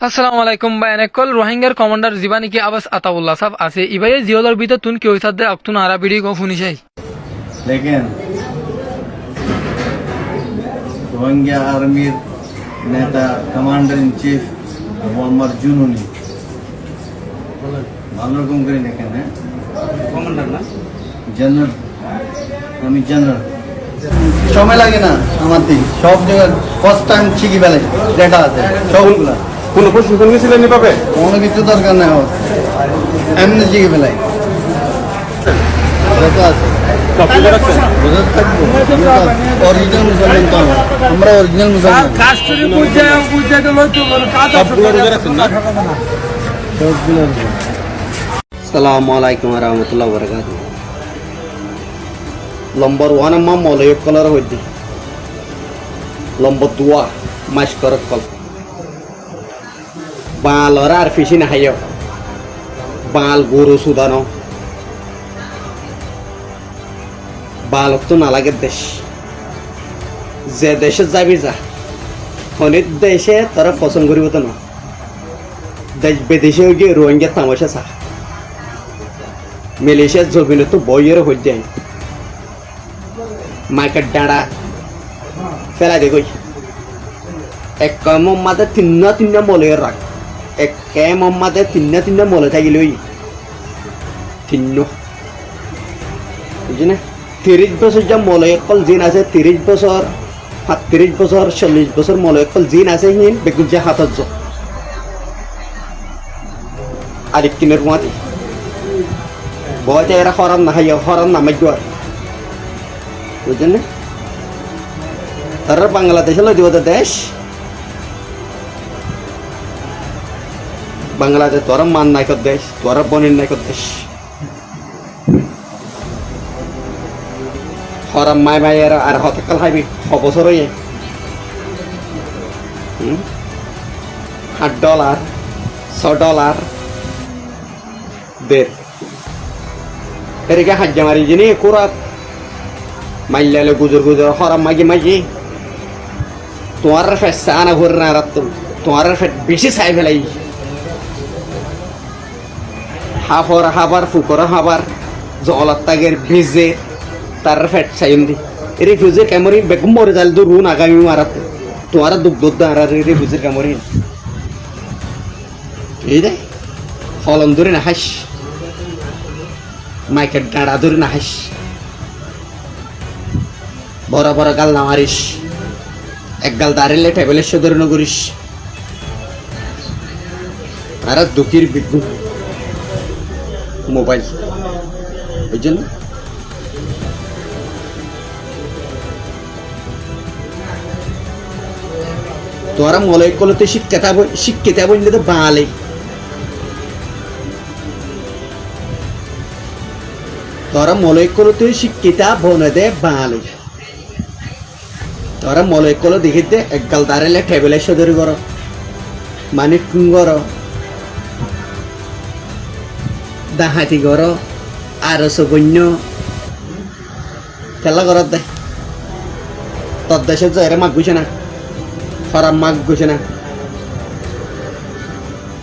আসসালামু আলাইকুম বাইনাকল রোহিঙ্গার কমান্ডার জীবানী কি আবাস আতাউল্লাহ সাহেব আছে ইবাই জিওলার ভিতর তুন কেউ সাথে আক্তুন আরা বিড়ি গো ফুনিশাই लेकिन रोहिंग्या आर्मीर नेता कमांडर इन चीफ मोहम्मद जुनूनी ভালো রকম করে দেখেন হ্যাঁ কমান্ডার না জেনারেল আমি জেনারেল সময় লাগে না আমার দিক সব জায়গায় ফার্স্ট টাইম ঠিকই বেলে ডেটা আছে সবগুলা কোন প্রশিক্ষণ গেছিলেন এভাবে কোনো কিছু দরকার নেই আমার এমনি ঠিকই বেলাই যত আছে বুঝতে থাকবো অরিজিনাল মুসলমান তো আমরা অরিজিনাল মুসলমান সবগুলো রোজা রাখছেন না সবগুলো আসসালামু আলাইকুম রহমতুল্লাহ বরকাত নম্বর ওয়ান আম্মা মলয় কলার হইতে নম্বর দুয়া মাস করত কল বালরা আর ফিসি না হাইয় বাল গরু সুদানো বালক তো নালাগে দেশ যে দেশে যাবি যা অনেক দেশে তারা পছন্দ করিব তো না দেশ বিদেশে গিয়ে রোহিঙ্গা তামাশা চা মালয়েশিয়ার জমিনে তো বইয়ের হয়ে যায় মাইকের ডাঁড়া ফেলা দে কই এক মাদে তিন্ন মলের রাখ এক মাদে তিন্ন মলে থাকিল ওই তিন্ন বুঝি না 30 বছর যা মলে অকল জিন আছে 30 বছর 37 বছর 40 বছর মলে অকল জিন আছে হিন বেগুন যে হাতত আরেক কিনের মাতি বয়তে এরা হরাম না হাইয়া হরাম না মাইজুয়ার বুঝলেন না তারা বাংলাদেশে লই দিব দেশ বাংলাদেশ তোরা মান নাই কর দেশ তোরা বনের নাই কর দেশ হরাম মাই মাই এরা আর হতকাল হাইবি অবসর হয়ে $8 $6 দের এদিকে হাজ্জা মারি যিনি কুরাত মাইলালে গুজর হরাম মাগি তোমার ফেট সানা ঘুরে না রাত তোমার ফেট বেশি চাই ফেলাই হাবার ফুকর হাবার জগলাত তাগের ভিজে তার ফেট চাইন দি রিফিউজির ক্যামরি বেগম মরে যাল দু রুন আগামী মারাত তোমার দুধ আর রিফিউজির ক্যামরি এই দে ফলন ধরে না হাস মাইকের ডাঁড়া ধরে না হাস বড় বড় গাল না মারিস এক গাল দাঁড়িয়ে টেবিলের সদর নগরিস আর দুঃখীর বিজ্ঞ মোবাইল বুঝছেন তোরা মলয় কলতে শিক্ষিতা বললে তো বাঙালি তোরা মলয় কলতে শিক্ষিতা বনে দে বাঙালি তোরা মলয় কল দেখিতে এক গাল দাঁড়াইলে টেবিলের সদরি কর মানে কুন কর ডাহাতি কর আর সবন্য খেলা করার দে তোর দেশে জয়ের মাগ গুছে না ফরাম মাগ গুছে না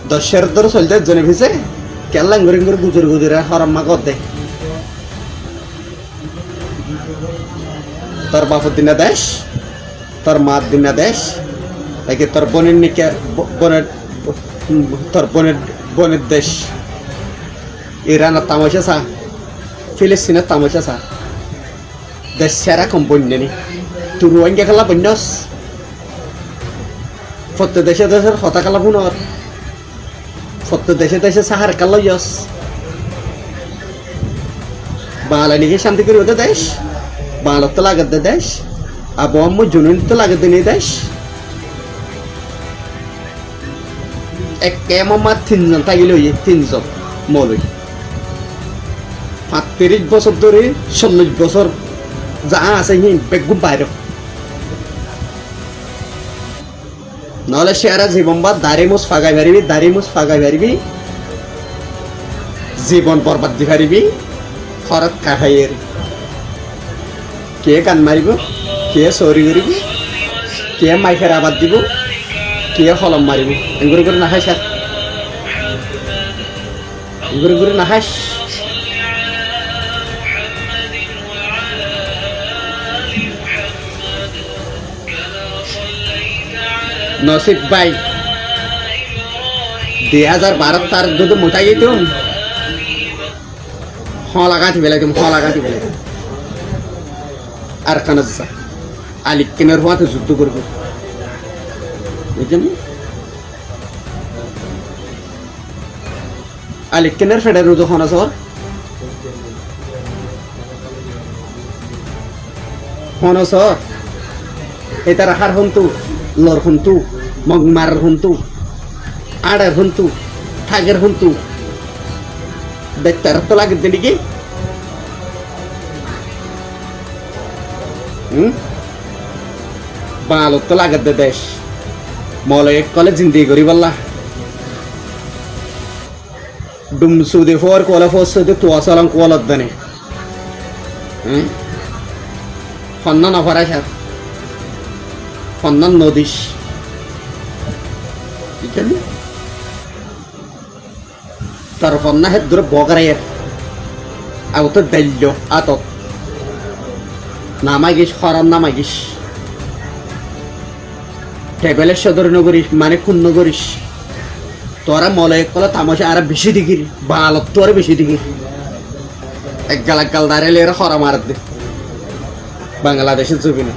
দশের দর চলতে জনে ভিজে কেল্লা ঘুরে ঘুরে গুজরে হরাম মাগ দে তোর বাপর দিনা দেশ তোর মার দিনা দেশ নাকি তোর বোনের নিকে তোর বোনের দেশ ইরানের তামাশা চা ফিলিস্তিনের তামাশা চা দেশ সেরা কম বন্যনি তুই রোহিঙ্গা খেলা বন্যস প্রত্যেক দেশের হতা খেলা পুনর প্রত্যেক দেশে সাহার কালো ইয়স বাংলা নিকে শান্তি করি ওদের দেশ বাংলা তো লাগাত দেশ আবহাওয়া জুনুন তো লাগাত নেই দেশ এক কেমার 3 জন থাকিল 3 জন মৌলই 35 বছর ধরে 40 বছর যা আছে বেগুন বাইরে নহলে সেরা জীবন বা দাড়ি মুছ ফাগাই পারিবি জীবন বরবাদ দি পারিবি খরচ খাইয়ের কে গান মারিব কে চুরি করিব কে মাইকের আবাদ দিব কি হলম মারিব এগুলো করে না হাস আর এগুলো করে না হাস নসিব ভাই 2012 তার যদি মোটাই যেতাম লাগাতে বেলাইতাম লাগাতে বেলাইতাম আর কানা যা আলিক কেনার হওয়াতে যুদ্ধ করবো বুঝলেন আলিক কেনার ফেডার যখন আছে হনস এটা রাখার হন্তু লর হন্তু মগমার হন্তু আড়ার হন্তু থাগের হন্তু দেখতে তো লাগে দিকে বালত তো লাগে দেশ মলে কলে জিন্দি করি বললা ডুমসু দে ফোর কোলা ফোস দে তো আসালাম কোলা দনে ফন্না না ফারা স্যার ফন্না নদিশ বুঝলেন তার ফন্না হেদ দূরে বগরায়ের আও তো দাইল আতক নামাগিস হরাম নামাগিস টেবিলের সদর নগরী মানে খুন নগরীস তোরা মলে কলা তামাশা আর বেশি দিকির বালত তো আর বেশি দিকির এক গাল দাঁড়ালে এরা হরা মার দে বাংলাদেশের ছবি না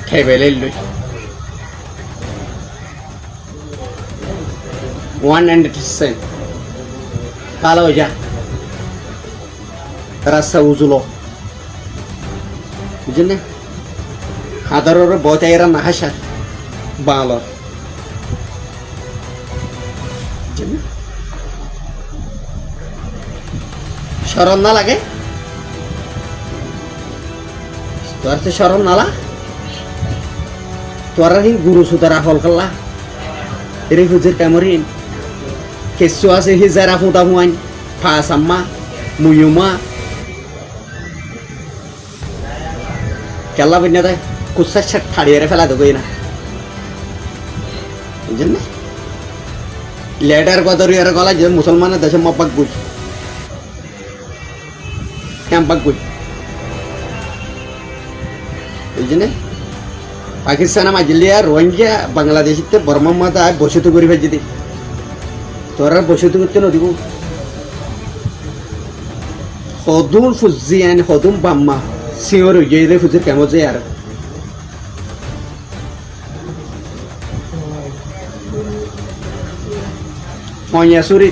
টেবিলে লই 100% কালো যা রাস্তা উজুলো বুঝলেন হাদারের বইটাইরা না হাসা বাংলার শরণ না লাগে তোর তো শরণ নালা তোর গুরু সুতারা হল কাল্লা এরে হুজুর কামরিন কেসু আছে হিজারা ফুটা হুয়ান ফাসাম্মা মুয়ুমা কেলা বিনা দেয় কুসা ছাট ফাড়িয়ে ফেলা দেবই না বুঝলেন না লেডার গদর এর গলা যে মুসলমানের দেশে মপাক গুই ক্যাম্পাক গুই বুঝলেন পাকিস্তান মাজিলিয়া রোহিঙ্গা বাংলাদেশিতে বর্মা মাতা বসতি করি ফেল যদি তোরা বসতি করতে নদীব হদুম ফুজিয়ান হদুম বাম্মা সিওর হয়ে ফুজির কেমন যে আর ফয়াসুরি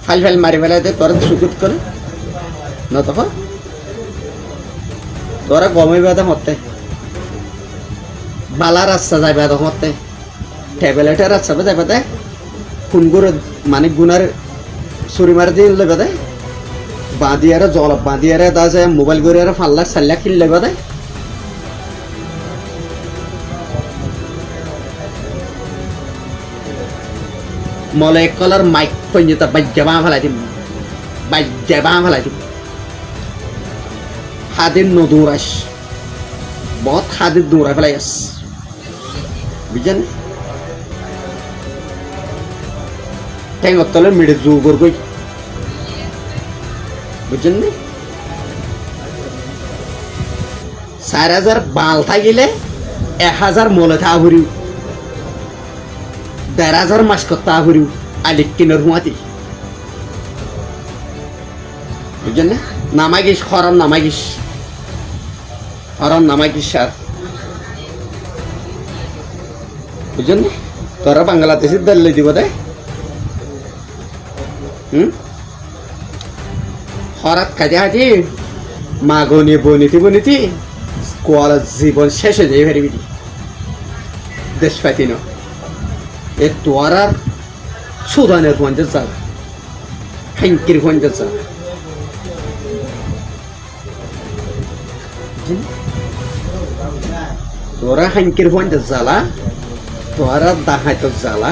ফাইল ফাইল মারি ফেলাতে তোরা সুকুত করে ন তখন তোরা গমে বেদা মতে বালা রাস্তা যাইবে তখনতে ট্যাবলেটের রাস্তা যাইবে দে ফোন করে মানে গুনার চুরি মারি দিয়ে লেবে দে বাঁধিয়ারে জল বাঁধিয়ারে দা যায় মোবাইল করে ফাল্লা সাল্লা খিল লেবে দে মলে কলার মাইক পঞ্জিতা বাজ্যা ফেলাই দিম বাজ্যা ফেলাই দিম হাদিন নদৌরাস বহুত হাদিন দৌড়া ফেলাই আস বুঝলেন ঠেঙর তলে মিড়ে জোগর গই বুঝলেন 4000 বাল থাকিলে 1000 মলে থা ভরিও 1500 মাস কথা ভরিও আলিক কিনর হুয়াতি বুঝলেন নামাগিস হরম নামাগিস আর বুঝলেন তোরা বাংলাদেশের দলে দিব দে হরাত খাইতে হাঁটি মা গনি বনিতি কোয়ালা জীবন শেষ হয়ে যাই ফেরিবি দেশ পাতি ন এ তোর আর সুদানের পঞ্চায়েত চাল হ্যাঙ্কির পঞ্চায়েত চাল তোরা হাঙ্কির পঞ্চায়েত জ্বালা তোরা দাহাইত জ্বালা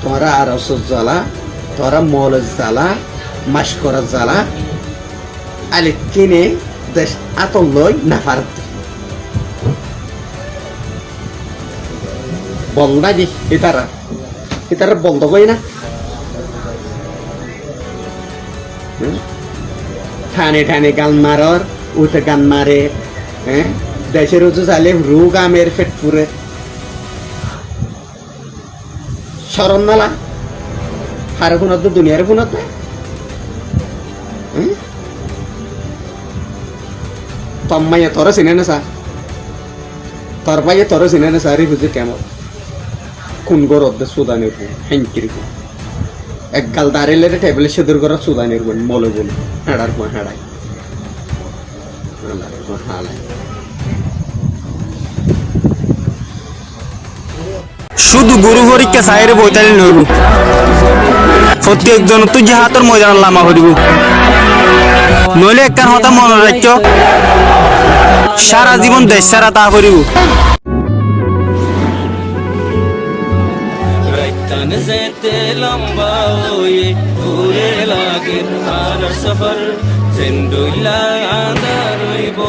তোরা আরস জ্বালা তোরা মল জ্বালা মাস করা জ্বালা আলে কিনে দেশ আতল লই না পারত বলদা দি এটারা বলদ কই না ঠানে ঠানে গান মারর উঠে গান মারে হ্যাঁ দেশের উঁচু চালে রোগ আমের ফেট পুরে শরম নালা হারে ফোনত তো দুনিয়ার ফোনত না তম্মাইয়া তোর চিনে না সা তোর পাইয়ে তোর চিনে না সারি হুজুর কেমন কোন গরদ সুদানের হ্যাঙ্কির এক গাল দাঁড়িয়ে টেবিলের সেদুর করা সুদানের বোন মলে বলে হেড়ার পর হেড়াই শুধু গুরু পরীক্ষা সাইরে বইতালি নইব প্রত্যেকজন তুই যে হাতের ময়দান লামা করিব নইলে একখান হতা মনে রাখছ সারা জীবন দেশ সারা তা করিব রাইতান যেতে লম্বা হয়ে ঘুরে লাগে আর সফর জেন্ডুইলা আন্দার হইব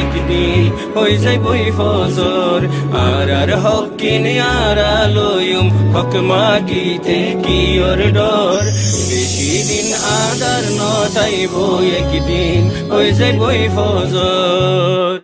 একদিন হই যাইবই ফজর আর হকিন আর আলোয়ম হক মাগিতে কি ওর ডর বেশি দিন আদার নটাইব একদিন হই যাইবই ফজর